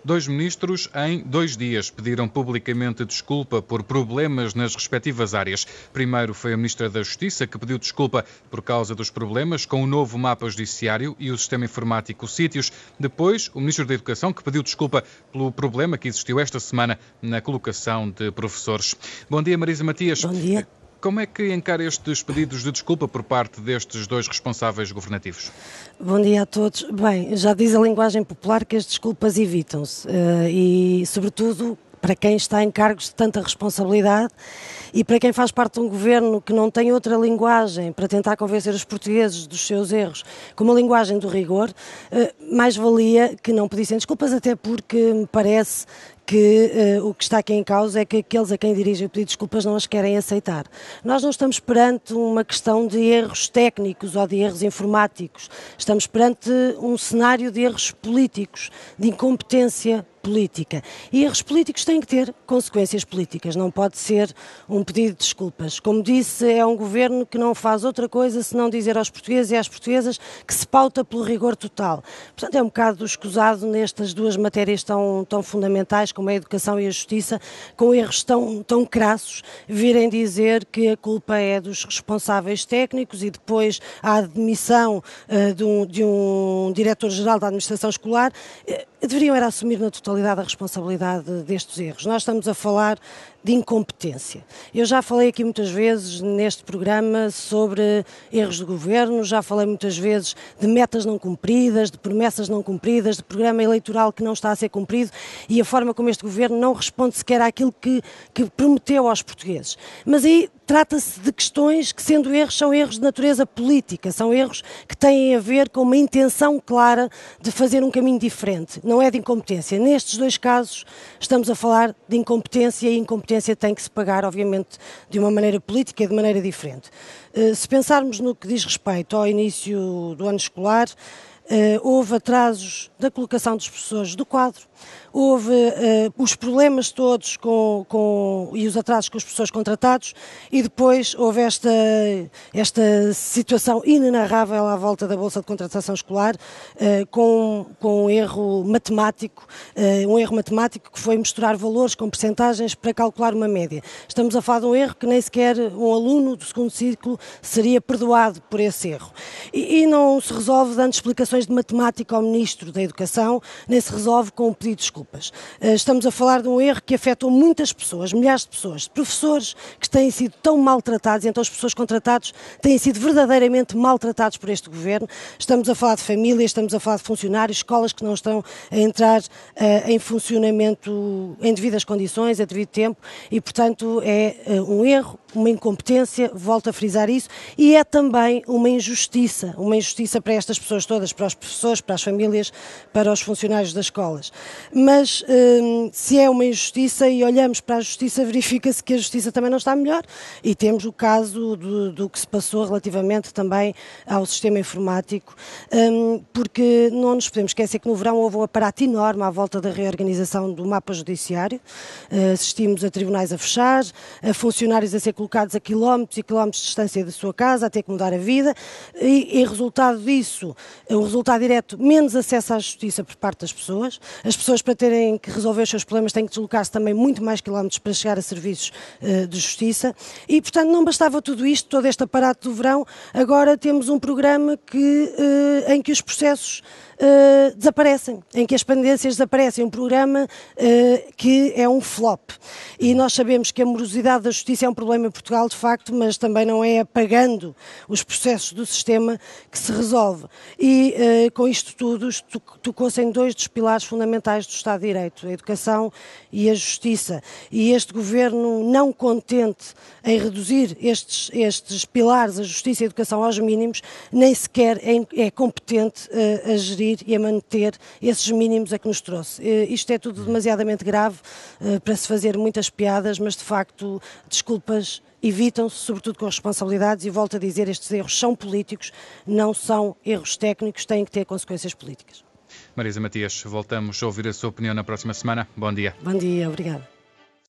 Dois ministros, em 2 dias, pediram publicamente desculpa por problemas nas respectivas áreas. Primeiro foi a Ministra da Justiça, que pediu desculpa por causa dos problemas com o novo mapa judiciário e o sistema informático Sítios. Depois, o Ministro da Educação, que pediu desculpa pelo problema que existiu esta semana na colocação de professores. Bom dia, Marisa Matias. Bom dia. Como é que encara estes pedidos de desculpa por parte destes dois responsáveis governativos? Bom dia a todos. Bem, já diz a linguagem popular que as desculpas evitam-se e, sobretudo, para quem está em cargos de tanta responsabilidade e para quem faz parte de um governo que não tem outra linguagem para tentar convencer os portugueses dos seus erros, como a linguagem do rigor, mais valia que não pedissem desculpas, até porque me parece que o que está aqui em causa é que aqueles a quem dirigem o pedido de desculpas não as querem aceitar. Nós não estamos perante uma questão de erros técnicos ou de erros informáticos, estamos perante um cenário de erros políticos, de incompetência política. E erros políticos têm que ter consequências políticas, não pode ser um pedido de desculpas. Como disse, é um governo que não faz outra coisa senão dizer aos portugueses e às portuguesas que se pauta pelo rigor total. Portanto, é um bocado escusado nestas duas matérias tão fundamentais como a educação e a justiça, com erros tão crassos, virem dizer que a culpa é dos responsáveis técnicos e depois a admissão de um diretor-geral da administração escolar. Deveriam era assumir na totalidade a responsabilidade destes erros. Nós estamos a falar de incompetência. Eu já falei aqui muitas vezes neste programa sobre erros de governo, já falei muitas vezes de metas não cumpridas, de promessas não cumpridas, de programa eleitoral que não está a ser cumprido e a forma como este governo não responde sequer àquilo que prometeu aos portugueses. Mas aí trata-se de questões que, sendo erros, são erros de natureza política, são erros que têm a ver com uma intenção clara de fazer um caminho diferente, não é de incompetência. Nestes dois casos estamos a falar de incompetência e incompetência tem que se pagar, obviamente, de uma maneira política e de maneira diferente. Se pensarmos no que diz respeito ao início do ano escolar, houve atrasos da colocação dos professores do quadro, houve os problemas todos e os atrasos com os professores contratados e depois houve esta situação inenarrável à volta da Bolsa de Contratação Escolar com um erro matemático que foi misturar valores com percentagens para calcular uma média. Estamos a falar de um erro que nem sequer um aluno do segundo ciclo seria perdoado por esse erro. E não se resolve dando explicações de matemática ao Ministro da Educação, nem se resolve com um pedido de desculpas. Estamos a falar de um erro que afetou muitas pessoas, milhares de pessoas, de professores que têm sido tão maltratados, e então os professores contratados têm sido verdadeiramente maltratados por este governo. Estamos a falar de famílias, estamos a falar de funcionários, escolas que não estão a entrar em funcionamento em devidas condições, a devido tempo, e portanto é um erro, uma incompetência, volto a frisar isso, e é também uma injustiça para estas pessoas todas, para os professores, para as famílias, para os funcionários das escolas. Mas se é uma injustiça e olhamos para a justiça, verifica-se que a justiça também não está melhor e temos o caso do que se passou relativamente também ao sistema informático, porque não nos podemos esquecer que no verão houve um aparato enorme à volta da reorganização do mapa judiciário, assistimos a tribunais a fechar, a funcionários a ser colocados a quilómetros e quilómetros de distância da sua casa, a ter que mudar a vida e resultado disso, o resultado direto, menos acesso à justiça por parte das pessoas. As pessoas, para terem que resolver os seus problemas, têm que deslocar-se também muito mais quilómetros para chegar a serviços de justiça e, portanto, não bastava tudo isto, todo este aparato do verão, agora temos um programa em que os processos desaparecem, em que as pendências desaparecem, um programa que é um flop. E nós sabemos que a morosidade da justiça é um problema em Portugal, de facto, mas também não é apagando os processos do sistema que se resolve. E com isto tudo, tocou-se em dois dos pilares fundamentais do Estado de Direito, a educação e a justiça. E este governo, não contente em reduzir estes pilares, a justiça e a educação, aos mínimos, nem sequer é competente a gerir e a manter esses mínimos a que nos trouxe. Isto é tudo demasiadamente grave para se fazer muitas piadas, mas de facto desculpas evitam-se, sobretudo com responsabilidades, e volto a dizer, estes erros são políticos, não são erros técnicos, têm que ter consequências políticas. Marisa Matias, voltamos a ouvir a sua opinião na próxima semana. Bom dia. Bom dia, obrigada.